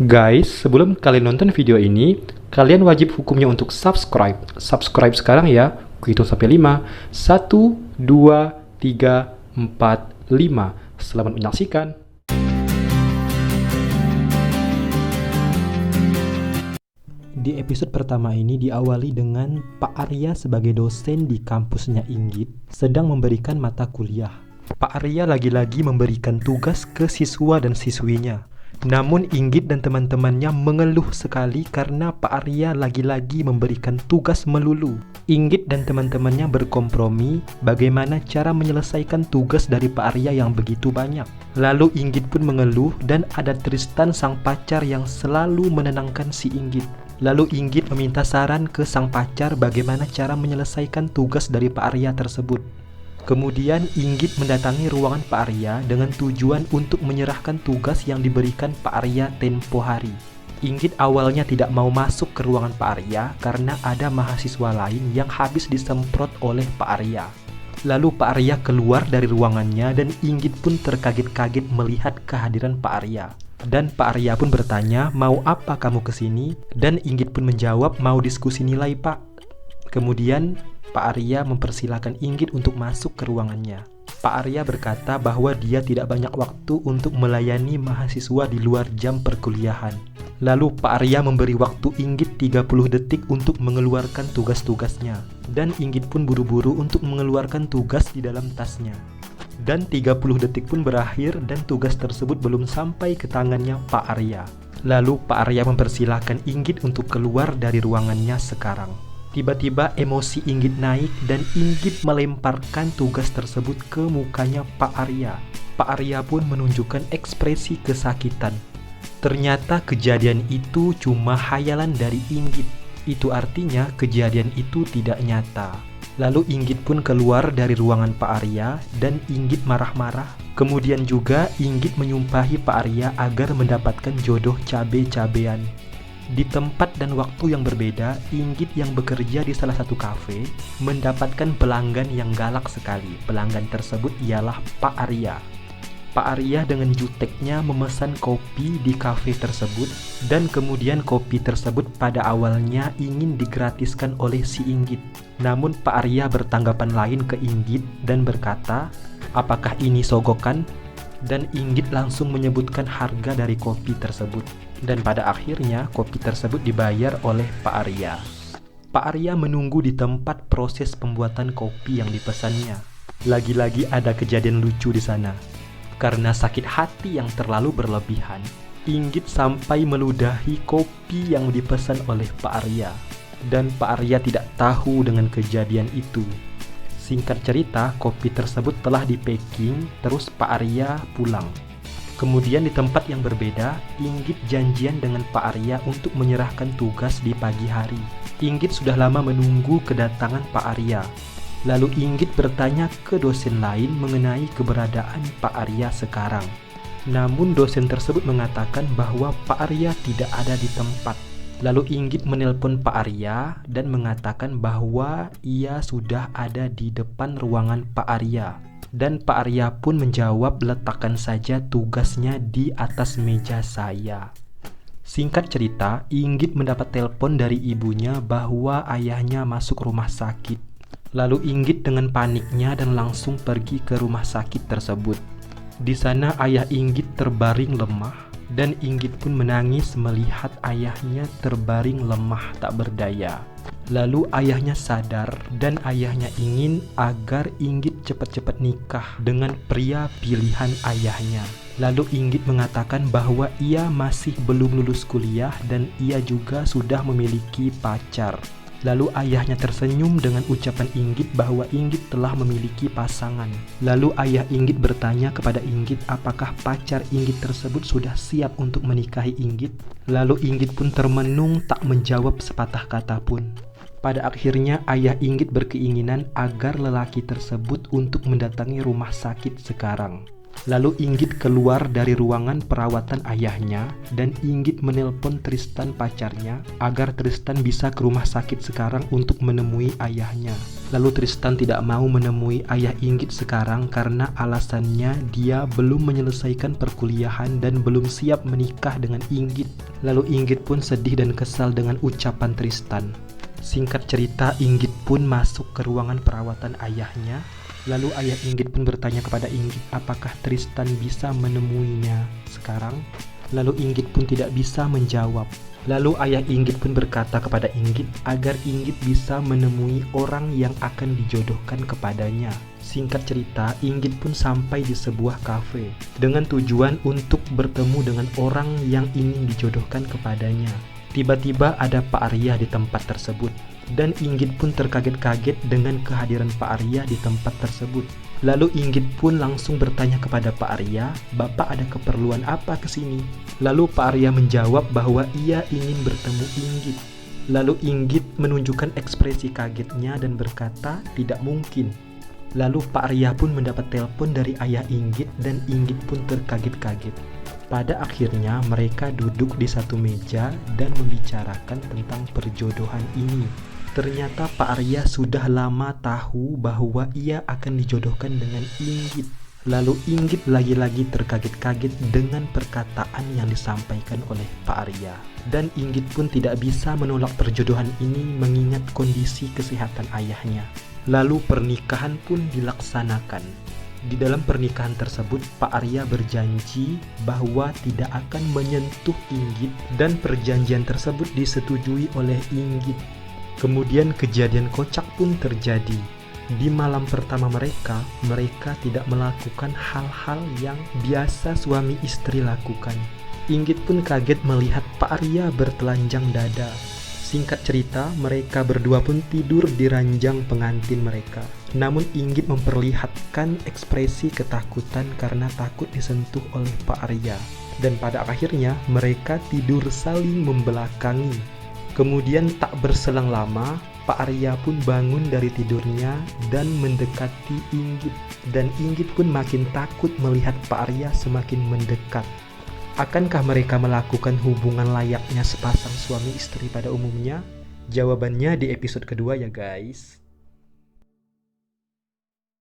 Guys, sebelum kalian nonton video ini, kalian wajib hukumnya untuk subscribe. Subscribe sekarang ya. Kuhitung sampai 5. 1, 2, 3, 4, 5. Selamat menyaksikan. Di episode pertama ini diawali dengan Pak Arya sebagai dosen di kampusnya Inggit sedang memberikan mata kuliah. Pak Arya lagi-lagi memberikan tugas ke siswa dan siswinya. Namun Inggit dan teman-temannya mengeluh sekali karena Pak Arya lagi-lagi memberikan tugas melulu. Inggit dan teman-temannya berkompromi bagaimana cara menyelesaikan tugas dari Pak Arya yang begitu banyak. Lalu Inggit pun mengeluh dan ada Tristan sang pacar yang selalu menenangkan si Inggit. Lalu Inggit meminta saran ke sang pacar bagaimana cara menyelesaikan tugas dari Pak Arya tersebut. Kemudian Inggit mendatangi ruangan Pak Arya dengan tujuan untuk menyerahkan tugas yang diberikan Pak Arya tempo hari. Inggit awalnya tidak mau masuk ke ruangan Pak Arya karena ada mahasiswa lain yang habis disemprot oleh Pak Arya. Lalu Pak Arya keluar dari ruangannya dan Inggit pun terkaget-kaget melihat kehadiran Pak Arya. Dan Pak Arya pun bertanya, "Mau apa kamu kesini?" Dan Inggit pun menjawab, "Mau diskusi nilai, Pak." Kemudian Pak Arya mempersilahkan Inggit untuk masuk ke ruangannya. Pak Arya berkata bahwa dia tidak banyak waktu untuk melayani mahasiswa di luar jam perkuliahan. Lalu Pak Arya memberi waktu Inggit 30 detik untuk mengeluarkan tugas-tugasnya. Dan Inggit pun buru-buru untuk mengeluarkan tugas di dalam tasnya. Dan 30 detik pun berakhir dan tugas tersebut belum sampai ke tangannya Pak Arya. Lalu Pak Arya mempersilahkan Inggit untuk keluar dari ruangannya sekarang. Tiba-tiba emosi Inggit naik dan Inggit melemparkan tugas tersebut ke mukanya Pak Arya. Pak Arya pun menunjukkan ekspresi kesakitan. Ternyata kejadian itu cuma hayalan dari Inggit. Itu artinya kejadian itu tidak nyata. Lalu Inggit pun keluar dari ruangan Pak Arya dan Inggit marah-marah. Kemudian juga Inggit menyumpahi Pak Arya agar mendapatkan jodoh cabe-cabean. Di tempat dan waktu yang berbeda, Inggit yang bekerja di salah satu kafe mendapatkan pelanggan yang galak sekali. Pelanggan tersebut ialah Pak Arya. Pak Arya dengan juteknya memesan kopi di kafe tersebut dan kemudian kopi tersebut pada awalnya ingin digratiskan oleh si Inggit. Namun Pak Arya bertanggapan lain ke Inggit dan berkata, "Apakah ini sogokan?" Dan Inggit langsung menyebutkan harga dari kopi tersebut. Dan pada akhirnya kopi tersebut dibayar oleh Pak Arya. Pak Arya menunggu di tempat proses pembuatan kopi yang dipesannya. Lagi-lagi ada kejadian lucu di sana. Karena sakit hati yang terlalu berlebihan, Inggit sampai meludahi kopi yang dipesan oleh Pak Arya. Dan Pak Arya tidak tahu dengan kejadian itu. Singkat cerita, kopi tersebut telah di-packing, terus Pak Arya pulang. Kemudian di tempat yang berbeda, Inggit janjian dengan Pak Arya untuk menyerahkan tugas di pagi hari. Inggit sudah lama menunggu kedatangan Pak Arya. Lalu Inggit bertanya ke dosen lain mengenai keberadaan Pak Arya sekarang. Namun dosen tersebut mengatakan bahwa Pak Arya tidak ada di tempat. Lalu Inggit menelpon Pak Arya dan mengatakan bahwa ia sudah ada di depan ruangan Pak Arya. Dan Pak Arya pun menjawab, "Letakkan saja tugasnya di atas meja saya." Singkat cerita, Inggit mendapat telepon dari ibunya bahwa ayahnya masuk rumah sakit. Lalu Inggit dengan paniknya dan langsung pergi ke rumah sakit tersebut. Di sana ayah Inggit terbaring lemah dan Inggit pun menangis melihat ayahnya terbaring lemah tak berdaya. Lalu ayahnya sadar dan ayahnya ingin agar Inggit cepat-cepat nikah dengan pria pilihan ayahnya. Lalu Inggit mengatakan bahwa ia masih belum lulus kuliah dan ia juga sudah memiliki pacar. Lalu ayahnya tersenyum dengan ucapan Inggit bahwa Inggit telah memiliki pasangan. Lalu ayah Inggit bertanya kepada Inggit apakah pacar Inggit tersebut sudah siap untuk menikahi Inggit. Lalu Inggit pun termenung tak menjawab sepatah kata pun. Pada akhirnya ayah Inggit berkeinginan agar lelaki tersebut untuk mendatangi rumah sakit sekarang. Lalu Inggit keluar dari ruangan perawatan ayahnya dan Inggit menelpon Tristan pacarnya agar Tristan bisa ke rumah sakit sekarang untuk menemui ayahnya. Lalu Tristan tidak mau menemui ayah Inggit sekarang karena alasannya dia belum menyelesaikan perkuliahan dan belum siap menikah dengan Inggit. Lalu Inggit pun sedih dan kesal dengan ucapan Tristan. Singkat cerita, Inggit pun masuk ke ruangan perawatan ayahnya. Lalu ayah Inggit pun bertanya kepada Inggit apakah Tristan bisa menemuinya sekarang. Lalu Inggit pun tidak bisa menjawab. Lalu ayah Inggit pun berkata kepada Inggit agar Inggit bisa menemui orang yang akan dijodohkan kepadanya. Singkat cerita, Inggit pun sampai di sebuah kafe dengan tujuan untuk bertemu dengan orang yang ingin dijodohkan kepadanya. Tiba-tiba ada Pak Arya di tempat tersebut dan Inggit pun terkaget-kaget dengan kehadiran Pak Arya di tempat tersebut. Lalu Inggit pun langsung bertanya kepada Pak Arya, "Bapak ada keperluan apa ke sini?" Lalu Pak Arya menjawab bahwa ia ingin bertemu Inggit. Lalu Inggit menunjukkan ekspresi kagetnya dan berkata, "Tidak mungkin." Lalu Pak Arya pun mendapat telepon dari ayah Inggit dan Inggit pun terkaget-kaget. Pada akhirnya mereka duduk di satu meja dan membicarakan tentang perjodohan ini. Ternyata Pak Arya sudah lama tahu bahwa ia akan dijodohkan dengan Inggit. Lalu Inggit lagi-lagi terkaget-kaget dengan perkataan yang disampaikan oleh Pak Arya. Dan Inggit pun tidak bisa menolak perjodohan ini mengingat kondisi kesehatan ayahnya. Lalu pernikahan pun dilaksanakan. Di dalam pernikahan tersebut, Pak Arya berjanji bahwa tidak akan menyentuh Inggit dan perjanjian tersebut disetujui oleh Inggit. Kemudian kejadian kocak pun terjadi. Di malam pertama mereka tidak melakukan hal-hal yang biasa suami istri lakukan. Inggit pun kaget melihat Pak Arya bertelanjang dada. Singkat cerita, mereka berdua pun tidur di ranjang pengantin mereka. Namun Inggit memperlihatkan ekspresi ketakutan karena takut disentuh oleh Pak Arya. Dan pada akhirnya mereka tidur saling membelakangi. Kemudian tak berselang lama, Pak Arya pun bangun dari tidurnya dan mendekati Inggit. Dan Inggit pun makin takut melihat Pak Arya semakin mendekat. Akankah mereka melakukan hubungan layaknya sepasang suami istri pada umumnya? Jawabannya di episode kedua ya guys.